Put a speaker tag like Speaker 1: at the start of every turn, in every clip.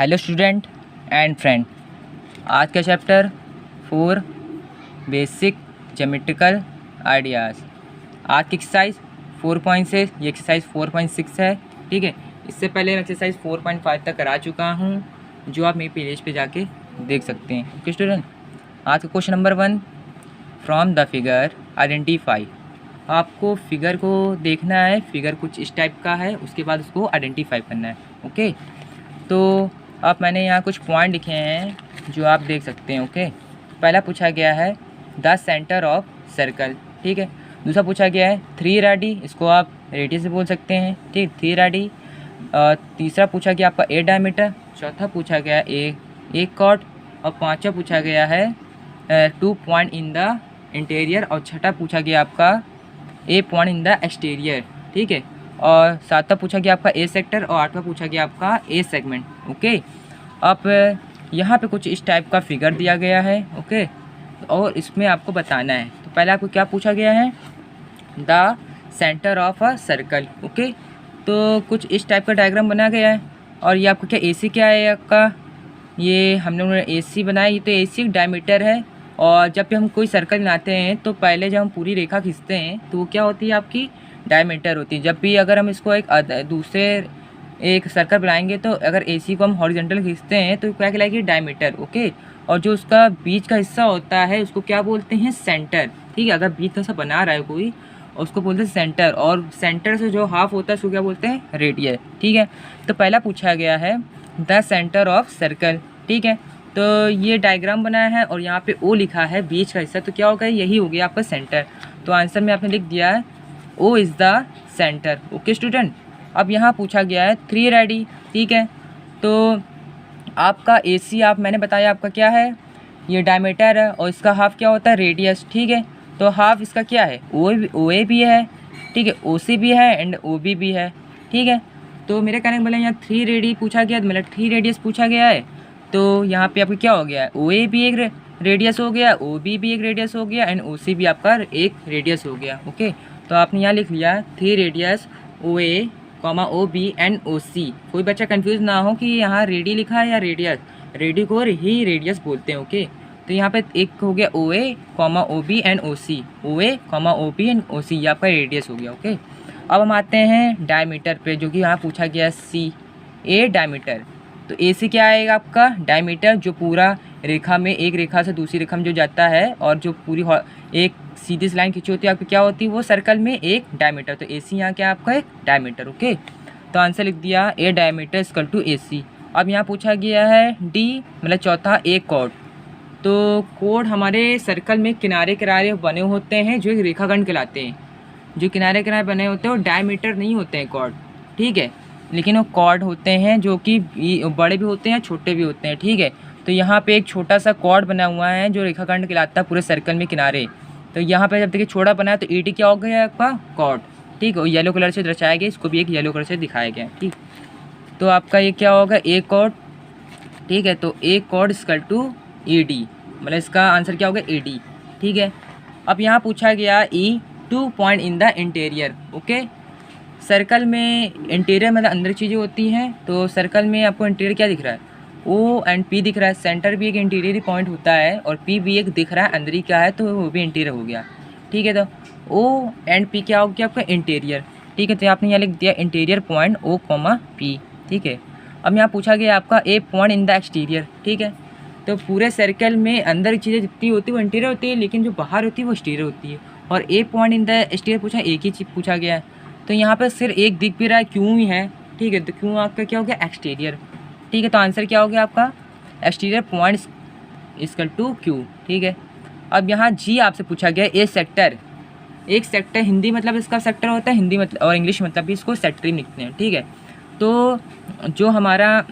Speaker 1: Hello student and friend, आज का chapter 4 basic geometrical ideas. आज की एक्सरसाइज 4.6 ये एक्सरसाइज 4.6 है। ठीक है, इससे पहले मैं एक्सरसाइज 4.5 तक करा चुका हूँ, जो आप मेरे पेज पे जाके देख सकते हैं। ओके स्टूडेंट, आज का question number 1, from the figure identify. आपको फिगर को देखना है, फिगर कुछ इस टाइप का है, उसके बाद उसको आइडेंटिफाई करना है। ओके, तो अब मैंने यहाँ कुछ पॉइंट लिखे हैं जो आप देख सकते हैं। ओके, पहला पूछा गया है द सेंटर ऑफ सर्कल। ठीक है, दूसरा पूछा गया है 3 रेडी, इसको आप रेडियस से बोल सकते हैं। ठीक, 3 रेडी। तीसरा पूछा गया आपका ए डायमीटर। चौथा पूछा गया ए कॉर्ड। और पांचवा पूछा गया है 2 पॉइंट इन द इंटीरियर। और छठा पूछा गया आपका A point in the exterior. ठीक है, और सातवां पूछा गया आपका ए सेक्टर। और आठवां पूछा गया आपका ए सेगमेंट। ओके, अब यहाँ पे कुछ इस टाइप का फिगर दिया गया है। ओके, और इसमें आपको बताना है। तो पहले आपको क्या पूछा गया है, the centre of a circle. Okay, तो कुछ इस टाइप का डायग्राम बना गया है। और ये आपको क्या एसी क्या है आपका, ये हम लोगों ने एसी बनाया। ये तो एसी डायमीटर है। और जब भी हम कोई सर्कल बनाते हैं तो पहले जब हम पूरी रेखा खींचते हैं तो वो क्या होती है, आपकी डायमीटर होती है। जब भी अगर हम इसको एक सर्कल बनाएंगे तो अगर एसी को हम हॉरिजॉन्टल खींचते हैं तो क्या कहलाएगी, डायमीटर। ओके, और जो उसका बीच का हिस्सा होता है उसको क्या बोलते हैं, सेंटर। ठीक है, अगर बीच का हिस्सा बना रहा है कोई, उसको बोलते हैं सेंटर। और सेंटर से जो हाफ होता है उसको क्या बोलते हैं, रेडियस। ठीक है, तो पहला पूछा गया है द सेंटर ऑफ सर्कल। ठीक है, तो ये डायग्राम बनाया है और यहाँ पे ओ लिखा है बीच का हिस्सा, तो क्या होगा, यही हो गया आपका सेंटर। तो आंसर में आपने लिख दिया है O is the center. Okay student, अब यहाँ पूछा गया है 3 रेडी। ठीक है, तो आपका एसी मैंने बताया आपका क्या है, ये डायमीटर है और इसका हाफ क्या होता है, रेडियस। ठीक है, तो हाफ इसका क्या है, ओ ए भी है। ठीक है, ओ सी भी है एंड ओ बी भी है। ठीक है, तो मेरे कहने का मतलब यहाँ 3 रेडी पूछा गया, मतलब 3 रेडियस पूछा गया है। तो यहाँ पे आपको क्या हो गया है, ओ ए भी एक रेडियस हो गया, ओ बी भी एक रेडियस हो गया एंड ओ सी भी आपका एक रेडियस हो गया। ओके, तो आपने यहाँ लिख लिया 3 radius O A comma O B and O C. कोई बच्चा कंफ्यूज ना हो कि यहाँ रेडी लिखा है या रेडियस, रेडी को ही रेडियस बोलते हैं। ओके, तो यहाँ पे एक हो गया O A comma O B and O C, O A comma O B and O C, ये आपका रेडियस हो गया। ओके, अब हम आते हैं डायमीटर पे, जो कि यहाँ पूछा गया सी ए डायमीटर। तो ए सी क्या आएगा आपका, डायमीटर जो पूरा रेखा में, एक रेखा से दूसरी रेखा में जो जाता है और जो पूरी एक सीधी सी लाइन खींची होती है, आपकी क्या होती है, वो सर्कल में एक डायमीटर। तो ए सी यहाँ क्या आपका एक डायमीटर। ओके, तो आंसर लिख दिया ए डायमीटर इक्वल टू ए सी। अब यहाँ पूछा गया है डी, मतलब चौथा ए कॉर्ड। तो कोड हमारे सर्कल में किनारे किनारे बने होते हैं जो एक रेखाखंड कहलाते हैं। जो किनारे किनारे बने होते हैं वो डायमीटर नहीं होते हैं कॉर्ड। ठीक है, लेकिन वो कॉर्ड होते हैं जो कि बड़े भी होते हैं छोटे भी होते हैं। ठीक है, तो यहाँ पे एक छोटा सा कॉर्ड बना हुआ है जो रेखाखंड कहलाता है पूरे सर्कल में किनारे। तो यहाँ पे जब देखिए छोटा बना है तो ई टी क्या हो गया आपका, कॉर्ड। ठीक है, येलो कलर से दर्शाया गया, इसको भी एक येलो कलर से दिखाया गया। ठीक, तो आपका ये क्या होगा, ए कॉर्ड। ठीक है, तो a chord equal to E D, मतलब इसका आंसर क्या होगा, ए डी। ठीक है, अब यहाँ पूछा गया ई 2 point in the interior. Okay, circle में इंटीरियर मतलब अंदर चीज़ें होती हैं। तो सर्कल में आपको इंटीरियर क्या दिख रहा है, ओ एंड पी दिख रहा है। सेंटर भी एक इंटीरियर पॉइंट होता है और पी भी एक दिख रहा है अंदर ही क्या है, तो वो भी इंटीरियर हो गया। ठीक है, तो ओ एंड पी क्या हो गया आपका, इंटीरियर। ठीक है, तो आपने यहाँ लिख दिया interior point O comma P. ठीक है, अब यहाँ पूछा गया आपका A point in the exterior. ठीक है, तो पूरे सर्कल में अंदर चीज़ें जितनी होती है वो इंटीरियर होती है, लेकिन जो बाहर होती है वो एक्सटीरियर होती है। और ए पॉइंट इन द एक्सटीरियर पूछा, एक ही चीज़ पूछा गया है। तो यहाँ पर सिर्फ एक दिख भी रहा है, क्यों ही है। ठीक है, तो क्यों आपका क्या हो गया, एक्सटीरियर। ठीक है, तो आंसर क्या हो गया आपका, exterior point equal to Q. ठीक है, अब यहाँ जी आपसे पूछा गया ए सेक्टर। एक सेक्टर हिंदी मतलब इसका सेक्टर होता है, हिंदी मतलब और इंग्लिश मतलब भी इसको सेक्टर ही लिखते हैं। ठीक है, तो जो हमारा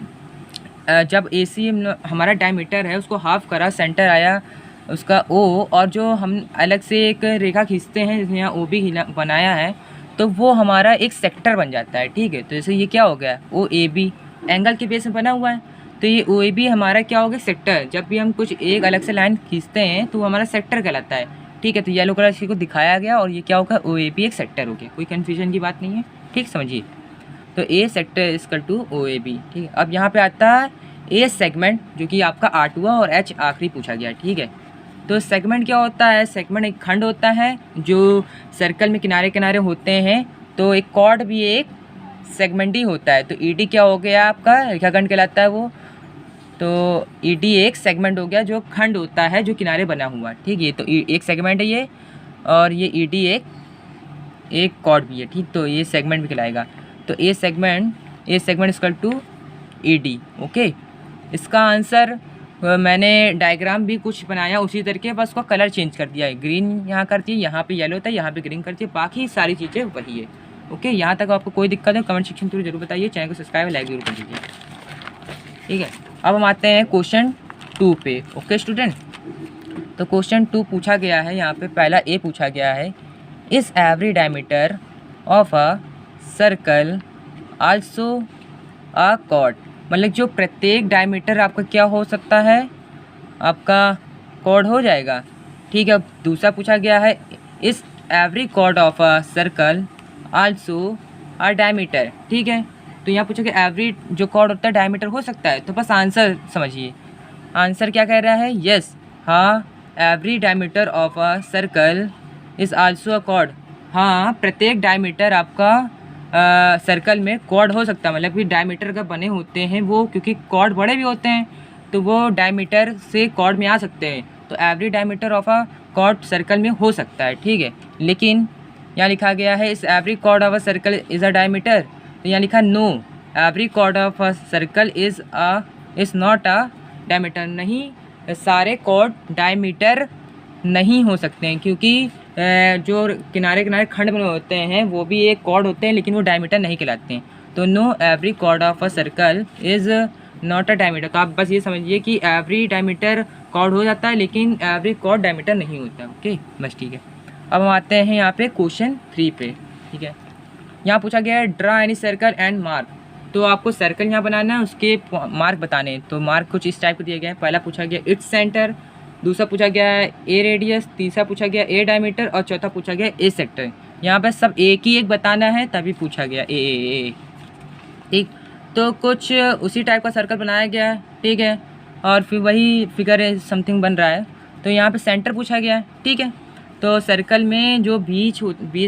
Speaker 1: जब ए सी हमारा डायमीटर है उसको हाफ करा, सेंटर आया उसका ओ, और जो हम अलग से एक रेखा खींचते हैं जिसमें यहाँ ओ भी बनाया है, तो वो हमारा एक सेक्टर बन जाता है। ठीक है, तो जैसे ये क्या हो गया, ओ ए बी एंगल के बेस में बना हुआ है, तो ये ओ ए बी हमारा क्या हो गया, सेक्टर। जब भी हम कुछ एक अलग से लाइन खींचते हैं तो हमारा सेक्टर कहलाता है। ठीक है, तो येलो कलर से को दिखाया गया और ये क्या होगा, ओ ए बी एक सेक्टर हो गया। कोई कन्फ्यूजन की बात नहीं है। ठीक, समझिए। तो a sector equal to O A B. ठीक है, अब यहाँ पे आता है ए सेगमेंट जो कि आपका R हुआ और H आखिरी पूछा गया, ठीक है। तो सेगमेंट क्या होता है? सेगमेंट एक खंड होता है जो सर्कल में किनारे किनारे होते हैं। तो एक कॉर्ड भी एक सेगमेंट ही होता है। तो ED क्या हो गया आपका, रेखाखंड कहलाता है वो। तो ED एक सेगमेंट हो गया जो खंड होता है जो किनारे बना हुआ, ठीक है। तो एक सेगमेंट है ये, और ये ED एक कॉर्ड भी है, ठीक। तो ये सेगमेंट भी कहलाएगा। तो a segment equal to ED, okay. इसका आंसर मैंने डायग्राम भी कुछ बनाया उसी तरीके, बस उसका कलर चेंज कर दिया है। ग्रीन यहाँ कर दिया, यहाँ पे येलो होता है, यहाँ पे ग्रीन कर दिया, बाकी सारी चीज़ें वही है, ओके। यहाँ तक आपको कोई दिक्कत है कमेंट सेक्शन में जरूर बताइए। चैनल को सब्सक्राइब लाइक जरूर कर दीजिए, ठीक है। अब हम आते हैं क्वेश्चन 2 पे, ओके स्टूडेंट। तो क्वेश्चन 2 पूछा गया है, यहाँ पे पहला ए पूछा गया है, is every diameter of a circle also a cord. मतलब जो प्रत्येक डायमीटर आपका क्या हो सकता है, आपका कॉर्ड हो जाएगा, ठीक है। अब दूसरा पूछा गया है, is every chord of a circle also a diameter, ठीक है। तो यहाँ पूछा कि एवरी जो कॉर्ड होता है डायमीटर हो सकता है। तो बस आंसर समझिए, आंसर क्या कह रहा है, यस, हाँ, every diameter of a circle is also a cord. हाँ, प्रत्येक डायमीटर आपका सर्कल में कॉर्ड हो सकता है। मतलब कि डायमीटर का बने होते हैं वो, क्योंकि कॉर्ड बड़े भी होते हैं तो वो डायमीटर से कॉर्ड में आ सकते हैं। तो every diameter of a cord circle में हो सकता है, ठीक है। लेकिन यहाँ लिखा गया है is every chord of a circle is a diameter. तो यहाँ लिखा no, every chord of a circle is not a diameter. नहीं, सारे कॉर्ड डायमीटर नहीं हो सकते हैं, क्योंकि जो किनारे किनारे खंड बने होते हैं वो भी एक कॉर्ड होते हैं, लेकिन वो डायमीटर नहीं कहलाते हैं। तो no every chord of a circle is not a diameter. तो आप बस ये समझिए कि एवरी डायमीटर कॉर्ड हो जाता है, लेकिन एवरी कॉर्ड डायमीटर नहीं होता, ओके, बस ठीक है। अब हम आते हैं यहाँ पे क्वेश्चन 3 पे, ठीक है। यहाँ पूछा गया है draw any circle and mark. तो आपको सर्कल यहाँ बनाना है, उसके मार्क बताने हैं। तो मार्क कुछ इस टाइप को दिया गया है। पहला पूछा गया इट्स सेंटर, दूसरा पूछा गया है ए रेडियस, तीसरा पूछा गया ए डायमीटर, और चौथा पूछा गया ए सेक्टर। यहाँ पे सब एक ही एक बताना है, तभी पूछा गया ए, ठीक। तो कुछ उसी टाइप का सर्कल बनाया गया है, ठीक है, और फिर वही फिगर समथिंग बन रहा है। तो यहाँ पे सेंटर पूछा गया है, ठीक है। तो सर्कल में जो बीच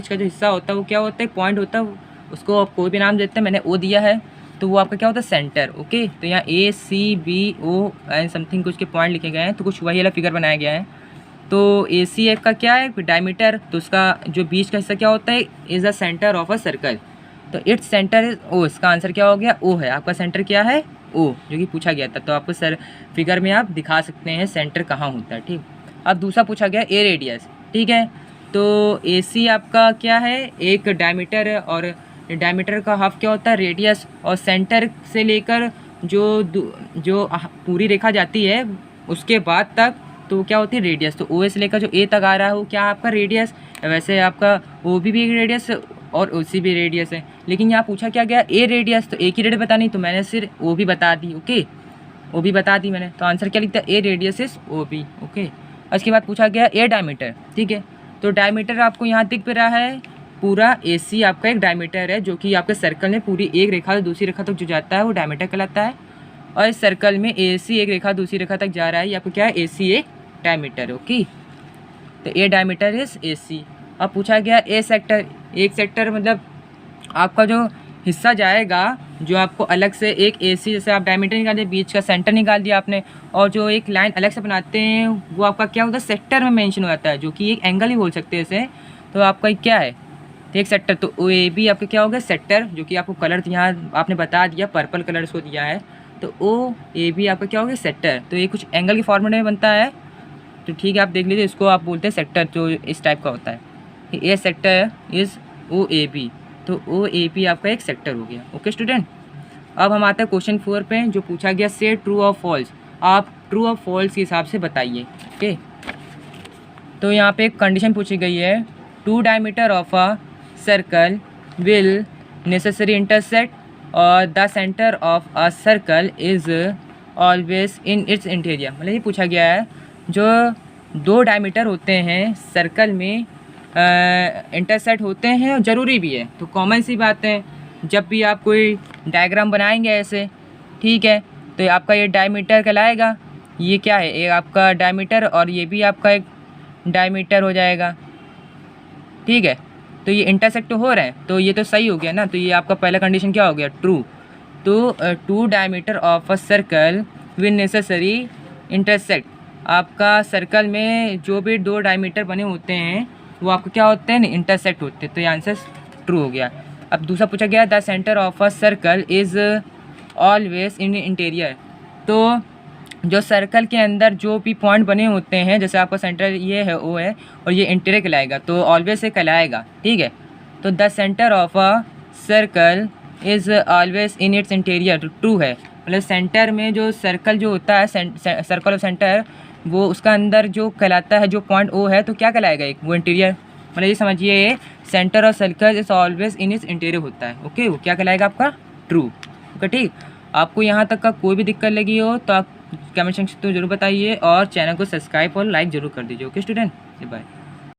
Speaker 1: का जो हिस्सा होता है वो क्या होता है, पॉइंट होता है, उसको आप कोई भी नाम देते हैं, मैंने ओ दिया है, तो वो आपका क्या होता है, सेंटर, ओके। तो यहाँ ACBO एंड समथिंग कुछ के पॉइंट लिखे गए हैं, तो कुछ वही वाला फिगर बनाया गया है। तो ACF का क्या है, डायमीटर, तो उसका जो बीच का हिस्सा क्या होता है, is the centre of a circle. तो इट्स सेंटर इज ओ, इसका आंसर क्या हो गया, ओ है। आपका सेंटर क्या है, ओ, जो कि पूछा गया था। तो आपको सर फिगर में आप दिखा सकते हैं सेंटर कहाँ होता है, ठीक। अब दूसरा पूछा गया ए रेडियस, ठीक है। तो AC आपका क्या है, एक डायमीटर है, और डायमीटर का हाफ क्या होता है, रेडियस, और सेंटर से लेकर जो पूरी रेखा जाती है उसके बाद तक तो क्या होती है, रेडियस। तो OA से लेकर जो A तक आ रहा है वो क्या आपका रेडियस। वैसे आपका OB भी एक रेडियस और OC भी रेडियस है, लेकिन यहाँ पूछा क्या गया, ए रेडियस। तो एक ही रेडियस बतानी, तो मैंने सिर्फ OB बता दी, ओके, OB बता दी मैंने। तो आंसर क्या लिखता है, ए रेडियस इज OB, ओके। उसके बाद पूछा गया ए डायमीटर, ठीक है। तो डायमीटर आपको यहाँ दिख रहा है, पूरा AC आपका एक डायमीटर है, जो कि आपके सर्कल में पूरी एक रेखा से दूसरी रेखा तक जो जाता है वो डायमीटर कहलाता है। और इस सर्कल में AC एक रेखा दूसरी रेखा तक जा रहा है, ये आपको क्या है, AC एक डायमीटर, ओके। तो ए डायमीटर इज AC। अब पूछा गया ए सेक्टर। एक सेक्टर मतलब आपका जो हिस्सा जाएगा, जो आपको अलग से एक AC, जैसे आप डायमीटर निकाल दिया, बीच का सेंटर निकाल दिया आपने, और जो एक लाइन अलग से बनाते हैं वो आपका क्या होता है, सेक्टर में मेंशन हो जाता है, जो कि एक एंगल ही बोल सकते हैं इसे। तो आपका क्या है, एक सेक्टर। तो OAB आपका क्या होगा, सेक्टर, जो कि आपको कलर यहाँ आपने बता दिया, पर्पल कलर उसको दिया है। तो OAB आपका क्या होगा, सेक्टर। तो ये कुछ एंगल के फॉर्मेट में बनता है, तो ठीक है, आप देख लीजिए, इसको आप बोलते हैं सेक्टर, जो इस टाइप का होता है। A sector is OAB। तो OAB आपका एक सेक्टर हो गया, ओके स्टूडेंट। अब हम आते हैं क्वेश्चन 4 पे, जो पूछा गया से ट्रू और फॉल्स। आप ट्रू और फॉल्स के हिसाब से बताइए, ओके। तो यहाँ पे एक कंडीशन पूछी गई है, 2 diameter of a circle will necessary intersect, और the centre of a circle is always in its interior. मतलब ये पूछा गया है, जो 2 डायमीटर होते हैं सर्कल में इंटरसेक्ट होते हैं, और ज़रूरी भी है। तो कॉमन सी बात है, जब भी आप कोई डायग्राम बनाएंगे ऐसे, ठीक है, तो ये आपका ये डायमीटर कहलाएगा। ये क्या है, ये आपका डायमीटर और ये भी आपका एक डायमीटर हो जाएगा। ठीक है, तो ये इंटरसेक्ट हो रहे हैं, तो ये तो सही हो गया ना। तो ये आपका पहला कंडीशन क्या हो गया, ट्रू। तो two diameter of a circle will necessary intersect. आपका सर्कल में जो भी दो डायमीटर बने होते हैं वो आपको क्या होते हैं, इंटरसेक्ट होते हैं। तो ये आंसर ट्रू हो गया। अब दूसरा पूछा गया, the centre of a circle is always in interior. तो जो सर्कल के अंदर जो भी पॉइंट बने होते हैं, जैसे आपका सेंटर ये है, ओ है, और ये इंटीरियर कहलाएगा, तो ऑलवेज से कहलाएगा। ठीक है, तो the centre of a circle is always in its interior, true है। मतलब सेंटर में जो सर्कल जो होता है, सर्कल ऑफ सेंटर, वो उसका अंदर जो कहलाता है, जो पॉइंट ओ है, तो क्या कहलाएगा, एक वो इंटीरियर। मतलब ये समझिए, centre of circle is always in its interior होता है। ओके, वो क्या कहलाएगा आपका, ट्रू। ओके, ठीक। आपको यहाँ तक का कोई भी दिक्कत लगी हो तो आप कमेंट सेक्शन में जरूर बताइए, और चैनल को सब्सक्राइब और लाइक जरूर कर दीजिए। Okay student, bye.